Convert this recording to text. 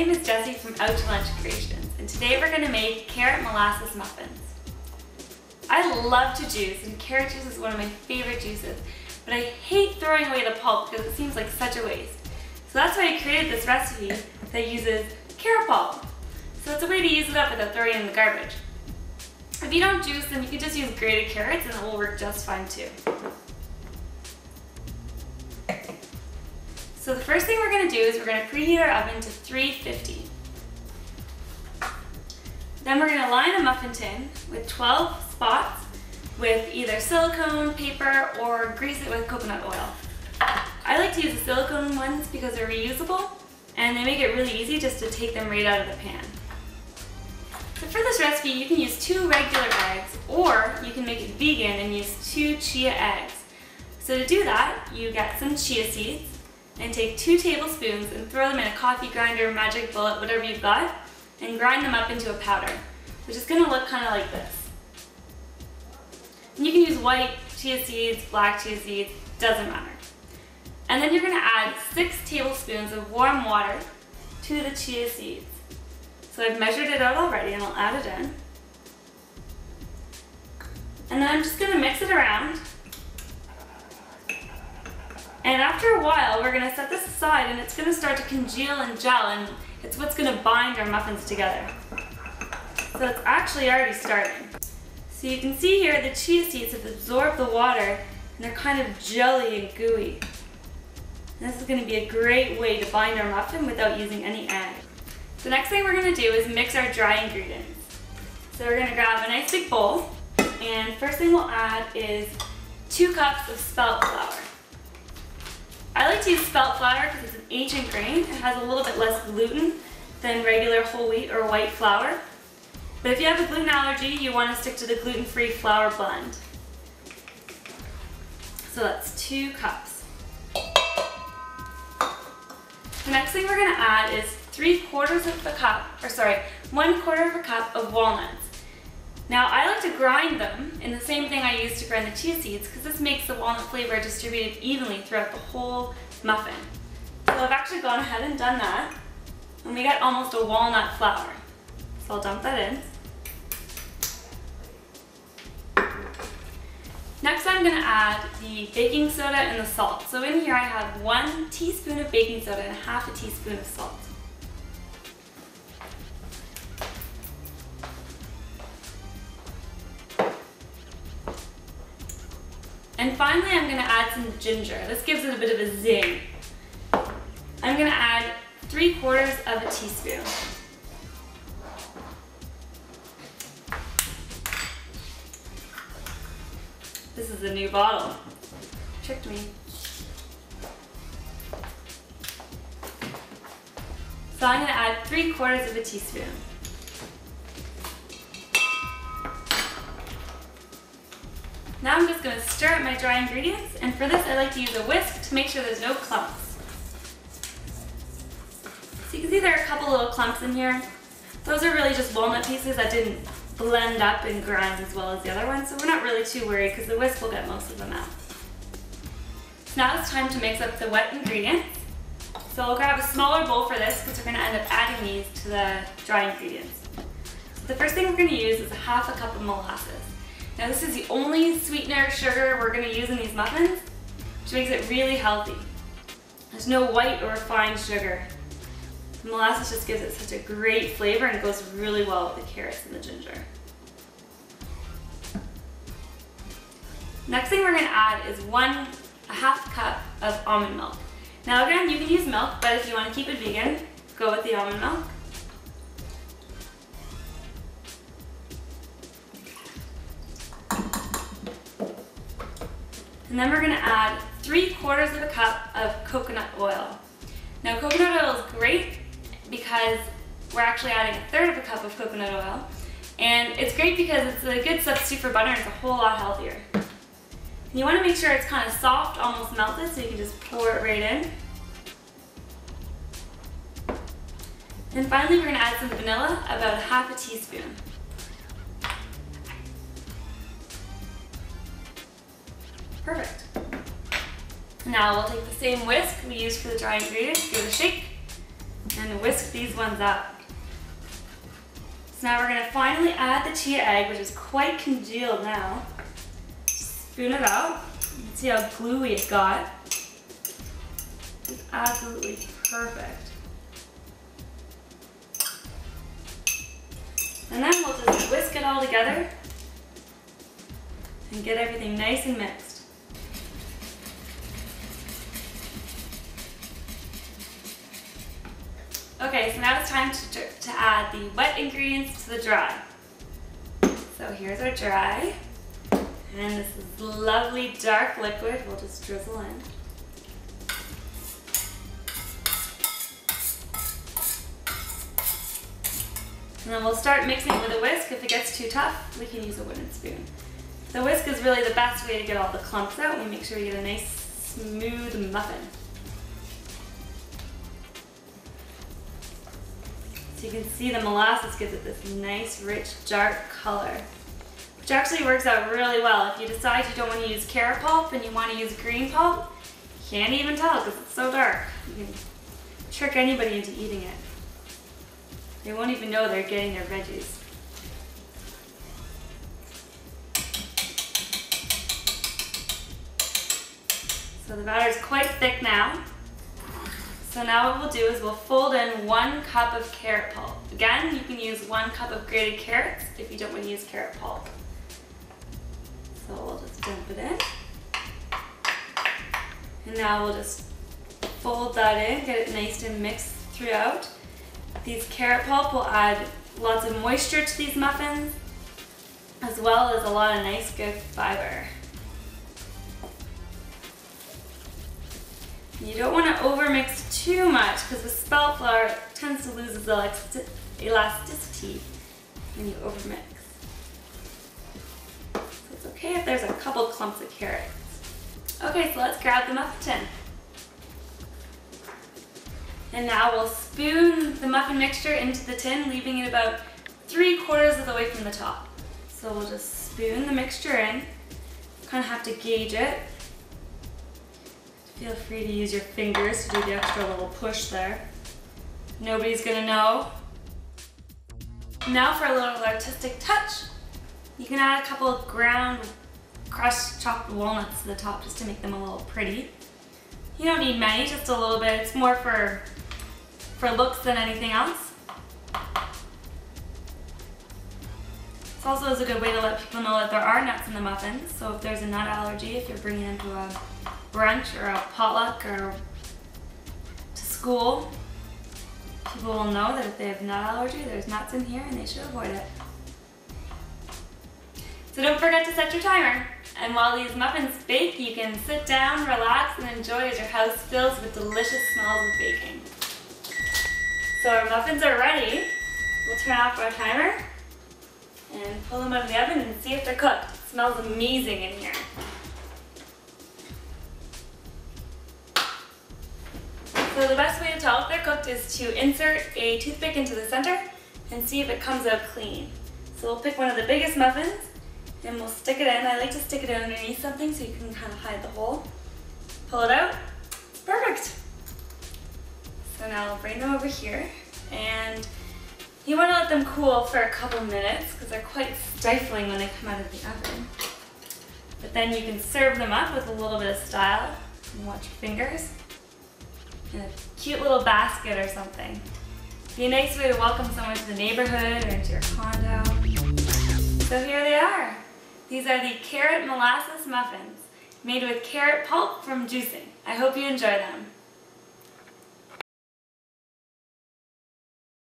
name is Jessie from Out to Lunch Creations, and today we're going to make carrot molasses muffins. I love to juice, and carrot juice is one of my favorite juices, but I hate throwing away the pulp because it seems like such a waste. So that's why I created this recipe that uses carrot pulp. So it's a way to use it up without throwing it in the garbage. If you don't juice, then you can just use grated carrots and it will work just fine too. So the first thing we're going to do is we're going to preheat our oven to 350. Then we're going to line a muffin tin with 12 spots with either silicone paper or grease it with coconut oil. I like to use the silicone ones because they're reusable and they make it really easy just to take them right out of the pan. So for this recipe you can use 2 regular eggs, or you can make it vegan and use 2 chia eggs. So to do that, you get some chia seeds and take 2 tablespoons and throw them in a coffee grinder, magic bullet, whatever you've got, and grind them up into a powder, which is going to look kind of like this. And you can use white chia seeds, black chia seeds, doesn't matter. And then you're going to add 6 tablespoons of warm water to the chia seeds. So I've measured it out already and I'll add it in. And then I'm just going to mix it around. And after a while, we're going to set this aside and it's going to start to congeal and gel, and it's what's going to bind our muffins together. So it's actually already starting. So you can see here the chia seeds have absorbed the water and they're kind of jelly and gooey. And this is going to be a great way to bind our muffin without using any egg. The next thing we're going to do is mix our dry ingredients. So we're going to grab a nice big bowl, and first thing we'll add is 2 cups of spelt flour. I like to use spelt flour because it's an ancient grain. It has a little bit less gluten than regular whole wheat or white flour. But if you have a gluten allergy, you want to stick to the gluten-free flour blend. So that's 2 cups. The next thing we're going to add is 1/4 of a cup of walnuts. Now I like to grind them in the same thing I use to grind the chia seeds because this makes the walnut flavor distributed evenly throughout the whole muffin. So I've actually gone ahead and done that, and we got almost a walnut flour. So I'll dump that in. Next I'm going to add the baking soda and the salt. So in here I have 1 teaspoon of baking soda and 1/2 teaspoon of salt. And finally I'm going to add some ginger. This gives it a bit of a zing. I'm going to add 3/4 of a teaspoon. This is a new bottle. Tricked me. So I'm going to add 3/4 of a teaspoon. Now I'm just going to stir up my dry ingredients, and for this I like to use a whisk to make sure there's no clumps. So you can see there are a couple little clumps in here. Those are really just walnut pieces that didn't blend up and grind as well as the other ones, so we're not really too worried because the whisk will get most of them out. So now it's time to mix up the wet ingredients. So I'll grab a smaller bowl for this because we're going to end up adding these to the dry ingredients. So the first thing we're going to use is 1/2 cup of molasses. Now this is the only sweetener sugar we're going to use in these muffins, which makes it really healthy. There's no white or refined sugar. The molasses just gives it such a great flavor and goes really well with the carrots and the ginger. Next thing we're going to add is 1/2 cup of almond milk. Now again, you can use milk, but if you want to keep it vegan, go with the almond milk. And then we're going to add 3/4 of a cup of coconut oil. Now coconut oil is great because we're actually adding 1/3 of a cup of coconut oil, and it's great because it's a good substitute for butter and it's a whole lot healthier. And you want to make sure it's kind of soft, almost melted, so you can just pour it right in. And finally we're going to add some vanilla, about 1/2 teaspoon. Perfect. Now we'll take the same whisk we used for the dry ingredients, give it a shake, and whisk these ones up. So now we're going to finally add the chia egg, which is quite congealed now. Spoon it out. You can see how gluey it got. It's absolutely perfect. And then we'll just whisk it all together and get everything nice and mixed. Okay, so now it's time to add the wet ingredients to the dry. So here's our dry, and this is lovely dark liquid we'll just drizzle in. And then we'll start mixing it with a whisk. If it gets too tough, we can use a wooden spoon. The whisk is really the best way to get all the clumps out. We make sure we get a nice smooth muffin. So you can see the molasses gives it this nice rich dark color, which actually works out really well. If you decide you don't want to use carrot pulp and you want to use green pulp, you can't even tell because it's so dark. You can trick anybody into eating it. They won't even know they're getting their veggies. So the batter is quite thick now. So now what we'll do is we'll fold in 1 cup of carrot pulp. Again, you can use 1 cup of grated carrots if you don't want to use carrot pulp. So we'll just dump it in. And now we'll just fold that in, get it nice and mixed throughout. These carrot pulp will add lots of moisture to these muffins, as well as a lot of nice good fiber. You don't want to overmix too much because the spelt flour tends to lose its elasticity when you overmix. So it's okay if there's a couple clumps of carrots. Okay, so let's grab the muffin tin. And now we'll spoon the muffin mixture into the tin, leaving it about 3/4 of the way from the top. So we'll just spoon the mixture in. Kind of have to gauge it. Feel free to use your fingers to do the extra little push there. Nobody's gonna know. Now for a little artistic touch, you can add a couple of ground crushed chopped walnuts to the top just to make them a little pretty. You don't need many, just a little bit. It's more for looks than anything else. It's also a good way to let people know that there are nuts in the muffins. So if there's a nut allergy, if you're bringing them to a brunch or a potluck or to school, people will know that if they have nut allergy, there's nuts in here and they should avoid it. So don't forget to set your timer. And while these muffins bake, you can sit down, relax, and enjoy as your house fills with delicious smells of baking. So our muffins are ready. We'll turn off our timer and pull them out of the oven and see if they're cooked. It smells amazing in here. So the best way to tell if they're cooked is to insert a toothpick into the center and see if it comes out clean. So we'll pick one of the biggest muffins and we'll stick it in. I like to stick it in underneath something so you can kind of hide the hole. Pull it out. Perfect. So now I'll bring them over here, and you want to let them cool for a couple minutes because they're quite stifling when they come out of the oven. But then you can serve them up with a little bit of style and watch your fingers in a cute little basket or something. Be a nice way to welcome someone to the neighborhood or into your condo. So here they are. These are the Carrot Molasses Muffins, made with carrot pulp from juicing. I hope you enjoy them.